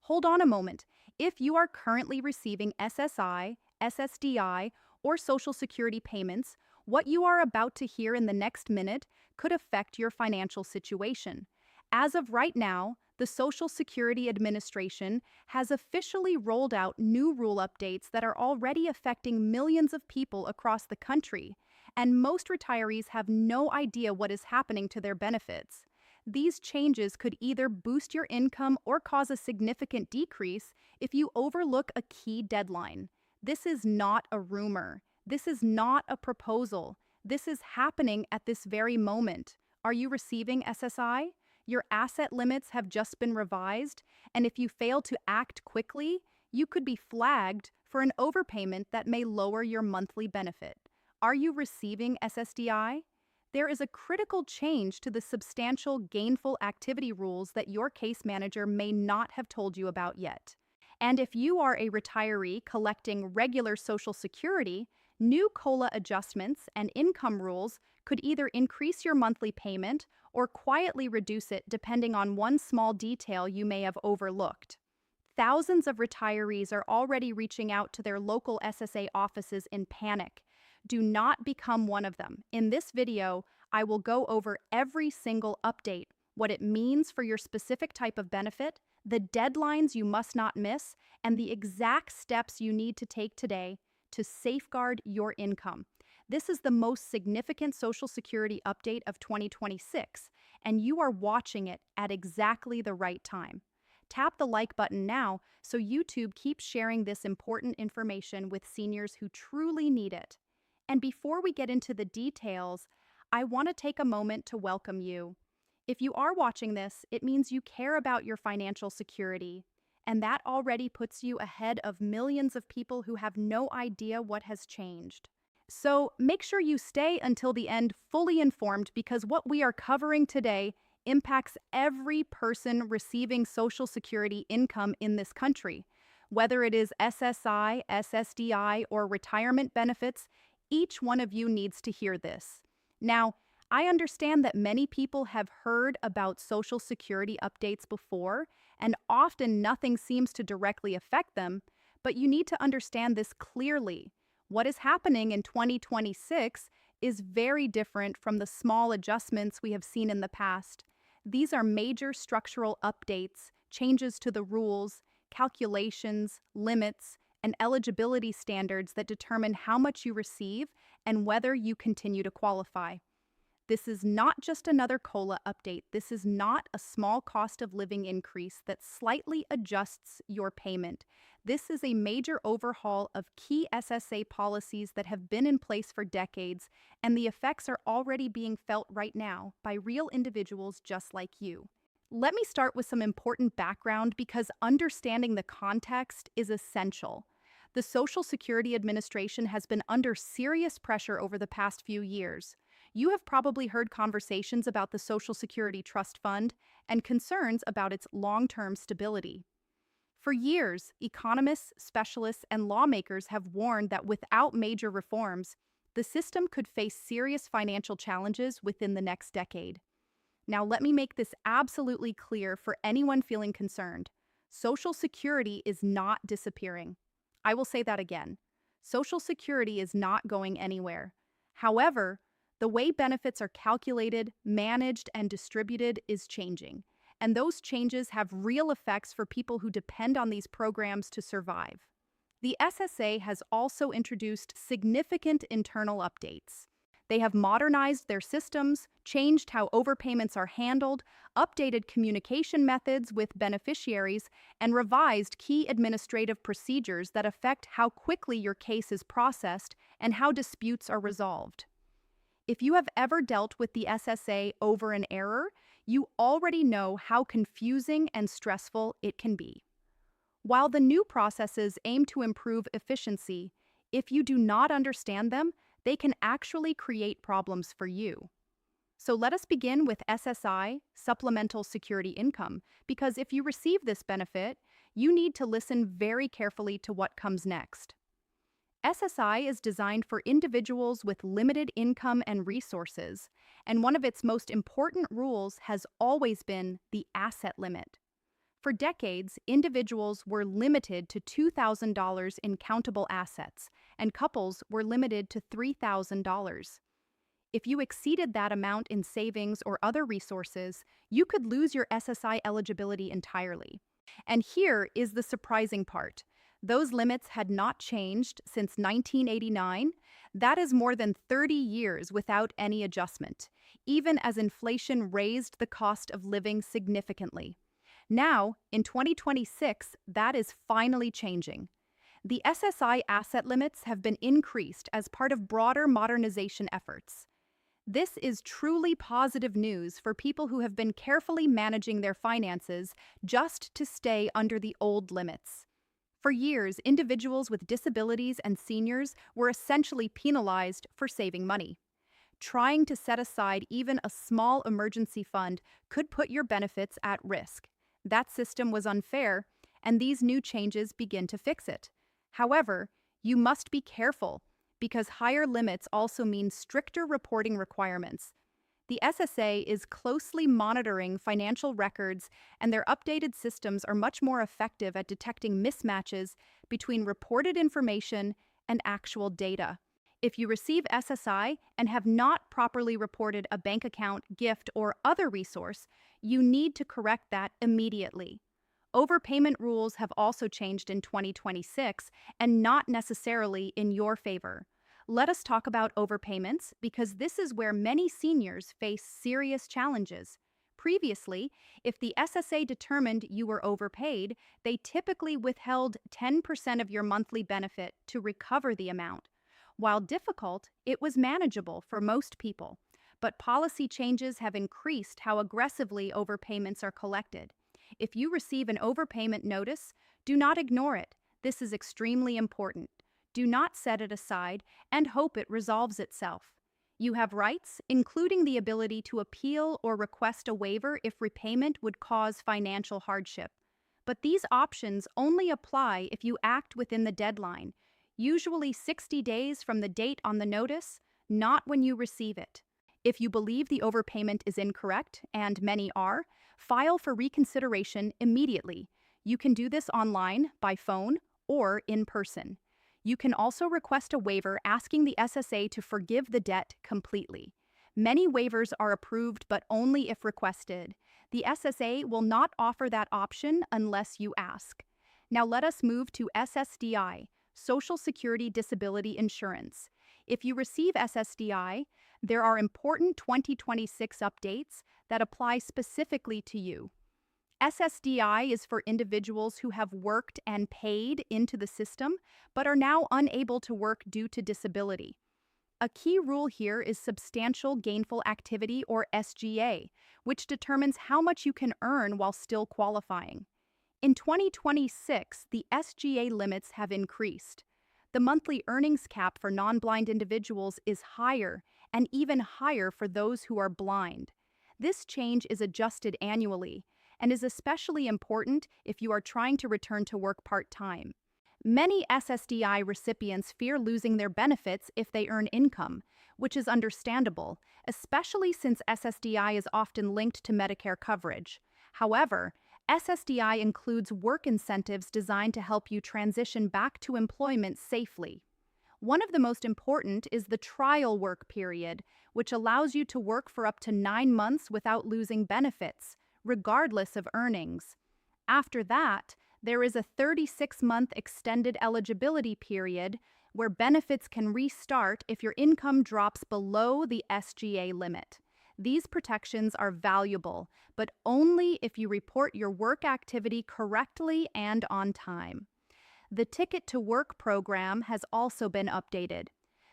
Hold on a moment. If you are currently receiving SSI, SSDI, or Social Security payments, what you are about to hear in the next minute could affect your financial situation. As of right now, the Social Security Administration has officially rolled out new rule updates that are already affecting millions of people across the country, and most retirees have no idea what is happening to their benefits. These changes could either boost your income or cause a significant decrease if you overlook a key deadline. This is not a rumor. This is not a proposal. This is happening at this very moment. Are you receiving SSI? Your asset limits have just been revised, and if you fail to act quickly, you could be flagged for an overpayment that may lower your monthly benefit. Are you receiving SSDI? There is a critical change to the substantial gainful activity rules that your case manager may not have told you about yet. And if you are a retiree collecting regular Social Security, new COLA adjustments and income rules could either increase your monthly payment or quietly reduce it depending on one small detail you may have overlooked. Thousands of retirees are already reaching out to their local SSA offices in panic. Do not become one of them. In this video, I will go over every single update, what it means for your specific type of benefit, the deadlines you must not miss, and the exact steps you need to take today to safeguard your income. This is the most significant Social Security update of 2026, and you are watching it at exactly the right time. Tap the like button now so YouTube keeps sharing this important information with seniors who truly need it. And before we get into the details, I want to take a moment to welcome you. If you are watching this, it means you care about your financial security, and that already puts you ahead of millions of people who have no idea what has changed. So make sure you stay until the end fully informed, because what we are covering today impacts every person receiving Social Security income in this country. Whether it is SSI, SSDI, or retirement benefits, each one of you needs to hear this. Now, I understand that many people have heard about Social Security updates before, and often nothing seems to directly affect them, but you need to understand this clearly. What is happening in 2026 is very different from the small adjustments we have seen in the past. These are major structural updates, changes to the rules, calculations, limits, and eligibility standards that determine how much you receive and whether you continue to qualify. This is not just another COLA update. This is not a small cost of living increase that slightly adjusts your payment. This is a major overhaul of key SSA policies that have been in place for decades, and the effects are already being felt right now by real individuals just like you. Let me start with some important background because understanding the context is essential. The Social Security Administration has been under serious pressure over the past few years. You have probably heard conversations about the Social Security Trust Fund and concerns about its long-term stability. For years, economists, specialists, and lawmakers have warned that without major reforms, the system could face serious financial challenges within the next decade. Now, let me make this absolutely clear for anyone feeling concerned. Social Security is not disappearing. I will say that again. Social Security is not going anywhere. However, the way benefits are calculated, managed, and distributed is changing, and those changes have real effects for people who depend on these programs to survive. The SSA has also introduced significant internal updates. They have modernized their systems, changed how overpayments are handled, updated communication methods with beneficiaries, and revised key administrative procedures that affect how quickly your case is processed and how disputes are resolved. If you have ever dealt with the SSA over an error, you already know how confusing and stressful it can be. While the new processes aim to improve efficiency, if you do not understand them, they can actually create problems for you. So let us begin with SSI, Supplemental Security Income, because if you receive this benefit, you need to listen very carefully to what comes next. SSI is designed for individuals with limited income and resources, and one of its most important rules has always been the asset limit. For decades, individuals were limited to $2,000 in countable assets, and couples were limited to $3,000. If you exceeded that amount in savings or other resources, you could lose your SSI eligibility entirely. And here is the surprising part. Those limits had not changed since 1989. That is more than 30 years without any adjustment, even as inflation raised the cost of living significantly. Now, in 2026, that is finally changing. The SSI asset limits have been increased as part of broader modernization efforts. This is truly positive news for people who have been carefully managing their finances just to stay under the old limits. For years, individuals with disabilities and seniors were essentially penalized for saving money. Trying to set aside even a small emergency fund could put your benefits at risk. That system was unfair, and these new changes begin to fix it. However, you must be careful, because higher limits also mean stricter reporting requirements. The SSA is closely monitoring financial records, and their updated systems are much more effective at detecting mismatches between reported information and actual data. If you receive SSI and have not properly reported a bank account, gift, or other resource, you need to correct that immediately. Overpayment rules have also changed in 2026 and not necessarily in your favor. Let us talk about overpayments because this is where many seniors face serious challenges. Previously, if the SSA determined you were overpaid, they typically withheld 10% of your monthly benefit to recover the amount. While difficult, it was manageable for most people. But policy changes have increased how aggressively overpayments are collected. If you receive an overpayment notice, do not ignore it. This is extremely important. Do not set it aside and hope it resolves itself. You have rights, including the ability to appeal or request a waiver if repayment would cause financial hardship. But these options only apply if you act within the deadline, usually 60 days from the date on the notice, not when you receive it. If you believe the overpayment is incorrect, and many are, file for reconsideration immediately. You can do this online, by phone, or in person. You can also request a waiver asking the SSA to forgive the debt completely. Many waivers are approved, but only if requested. The SSA will not offer that option unless you ask. Now let us move to SSDI, Social Security Disability Insurance. If you receive SSDI, there are important 2026 updates that apply specifically to you. SSDI is for individuals who have worked and paid into the system, but are now unable to work due to disability. A key rule here is substantial gainful activity, or SGA, which determines how much you can earn while still qualifying. In 2026, the SGA limits have increased. The monthly earnings cap for non-blind individuals is higher, and even higher for those who are blind. This change is adjusted annually, and is especially important if you are trying to return to work part-time. Many SSDI recipients fear losing their benefits if they earn income, which is understandable, especially since SSDI is often linked to Medicare coverage. However, SSDI includes work incentives designed to help you transition back to employment safely. One of the most important is the trial work period, which allows you to work for up to 9 months without losing benefits, regardless of earnings. After that, there is a 36-month extended eligibility period where benefits can restart if your income drops below the SGA limit. These protections are valuable, but only if you report your work activity correctly and on time. The Ticket to Work program has also been updated.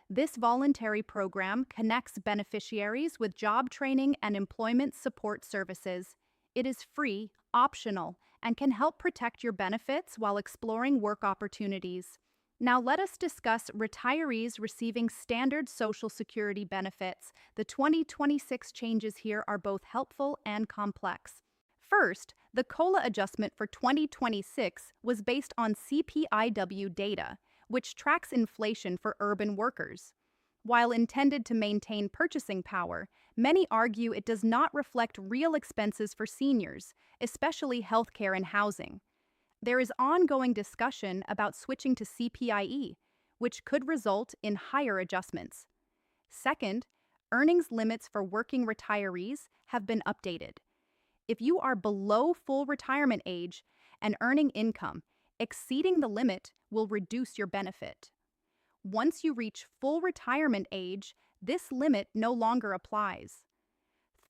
This voluntary program connects beneficiaries with job training and employment support services. It is free, optional, and can help protect your benefits while exploring work opportunities. Now let us discuss retirees receiving standard Social Security benefits. The 2026 changes here are both helpful and complex. First, the COLA adjustment for 2026 was based on CPIW data, which tracks inflation for urban workers. While intended to maintain purchasing power, many argue it does not reflect real expenses for seniors, especially healthcare and housing. There is ongoing discussion about switching to CPIE, which could result in higher adjustments. Second, earnings limits for working retirees have been updated. If you are below full retirement age and earning income, exceeding the limit will reduce your benefit. Once you reach full retirement age, this limit no longer applies.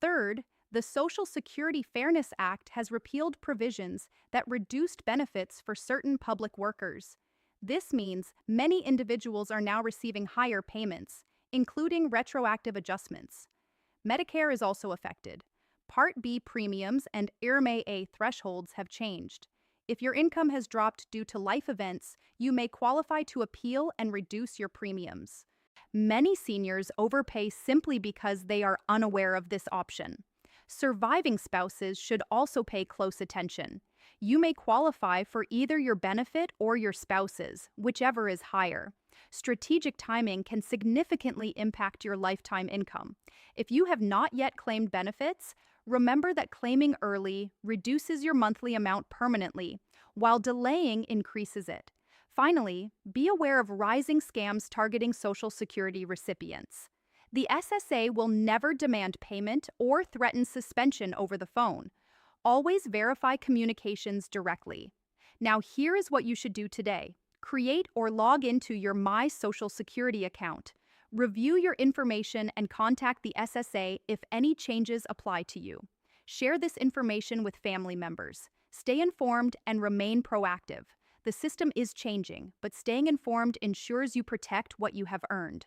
Third, the Social Security Fairness Act has repealed provisions that reduced benefits for certain public workers. This means many individuals are now receiving higher payments, including retroactive adjustments. Medicare is also affected. Part B premiums and IRMAA thresholds have changed. If your income has dropped due to life events, you may qualify to appeal and reduce your premiums. Many seniors overpay simply because they are unaware of this option. Surviving spouses should also pay close attention. You may qualify for either your benefit or your spouse's, whichever is higher. Strategic timing can significantly impact your lifetime income. If you have not yet claimed benefits, remember that claiming early reduces your monthly amount permanently, while delaying increases it. Finally, be aware of rising scams targeting Social Security recipients. The SSA will never demand payment or threaten suspension over the phone. Always verify communications directly. Now, here is what you should do today. Create or log into your My Social Security account. Review your information and contact the SSA if any changes apply to you. Share this information with family members. Stay informed and remain proactive. The system is changing, but staying informed ensures you protect what you have earned.